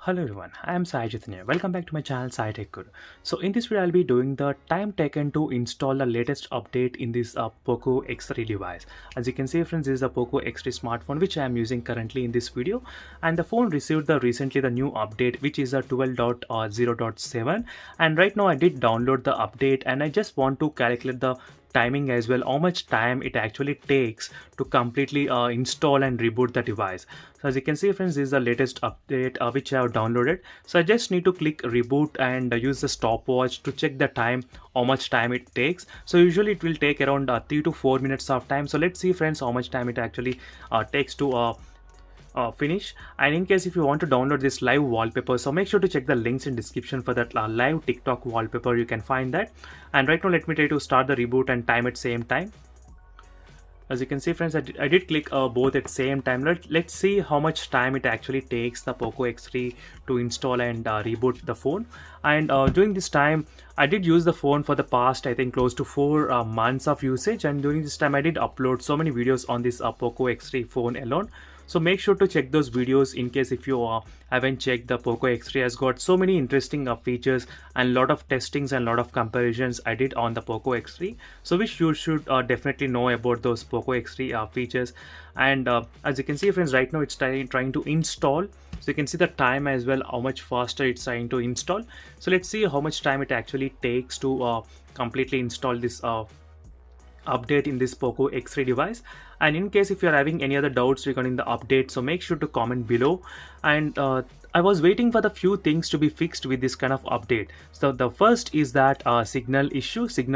Hello everyone, I am Sai Chaitanya. Welcome back to my channel Sai Tech Guru. So in this video I'll be doing the time taken to install the latest update in this Poco X3 device. As you can see friends, this is a Poco X3 smartphone which I am using currently in this video, and the phone received recently the new update which is a 12.0.7, and right now I did download the update and I just want to calculate the timing as well, how much time it actually takes to completely install and reboot the device. So as you can see friends, this is the latest update which I have downloaded. So I just need to click reboot and use the stopwatch to check the time, how much time it takes. So usually it will take around 3 to 4 minutes of time. So let's see friends how much time it actually takes to finish. And in case if you want to download this live wallpaper, so make sure to check the links in description for that live TikTok wallpaper. You can find that. And right now let me try to start the reboot and time at same time. As you can see friends, I did click both at same time. Let's see how much time it actually takes the Poco X3 to install and reboot the phone. And during this time I did use the phone for the past I think close to 4 months of usage, and during this time I did upload so many videos on this Poco X3 phone alone. So make sure to check those videos in case if you haven't checked. The Poco X3 has got so many interesting features and lot of testings and lot of comparisons I did on the Poco X3, so which you should definitely know about those Poco X3 features. And as you can see friends, right now it's trying to install. So you can see the time as well, how much faster it's trying to install. So let's see how much time it actually takes to completely install this update in this Poco X3 device. And in case if you're having any other doubts regarding the update, so make sure to comment below. And I was waiting for the few things to be fixed with this kind of update. So the first is that signal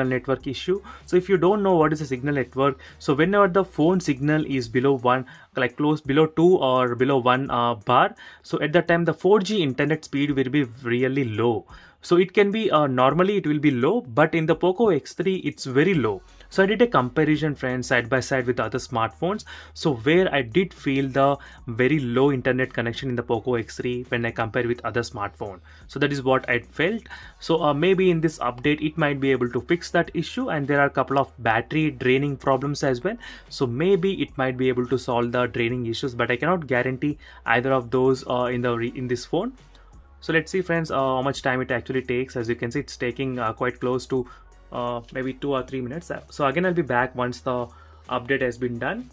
network issue. So if you don't know what is a signal network, so whenever the phone signal is below 1, like close below 2 or below 1 bar, so at that time the 4G internet speed will be really low. So it can be normally it will be low, but in the Poco X3 it's very low. So I did a comparison friends side by side with other smartphones, so where I did feel the very low internet connection in the Poco X3 when I compare with other smartphone. So that is what I felt. So maybe in this update it might be able to fix that issue, and there are a couple of battery draining problems as well. So maybe it might be able to solve the draining issues, but I cannot guarantee either of those in this phone. So let's see friends how much time it actually takes. As you can see, it's taking quite close to maybe 2 or 3 minutes. So again I'll be back once the update has been done.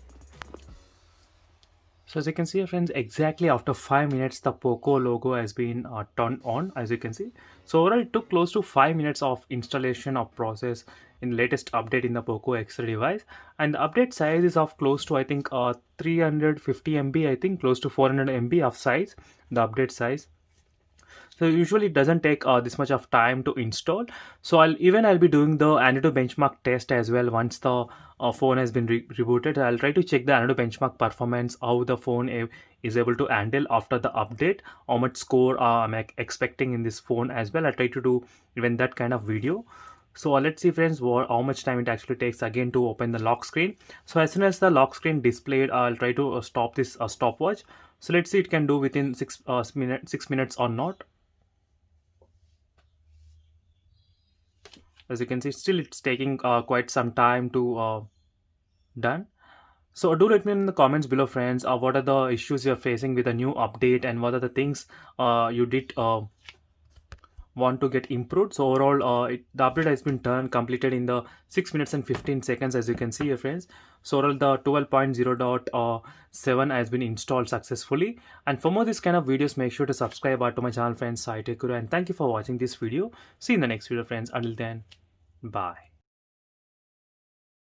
So as you can see friends, exactly after 5 minutes the Poco logo has been turned on, as you can see. So overall it took close to 5 minutes of installation of process in the latest update in the Poco X3 device. And the update size is of close to I think 350 MB, I think close to 400 MB of size, the update size. So usually it doesn't take this much of time to install. So I'll be doing the Antutu benchmark test as well. Once the phone has been rebooted, I'll try to check the Antutu benchmark performance, how the phone is able to handle after the update, how much score I'm expecting in this phone as well. I'll try to do even that kind of video. So let's see friends how much time it actually takes again to open the lock screen. So as soon as the lock screen displayed, I'll try to stop this stopwatch. So let's see it can do within 6 minutes or not. As you can see, still it's taking quite some time to done. So do let me know in the comments below friends, what are the issues you're facing with the new update, and what are the things you did want to get improved. So overall the update has been completed in the 6 minutes and 15 seconds, as you can see here friends. So overall the 12.0.7 has been installed successfully. And for more this kind of videos, make sure to subscribe to my channel friends, Sai Tech Guru, and thank you for watching this video. See you in the next video friends. Until then, bye.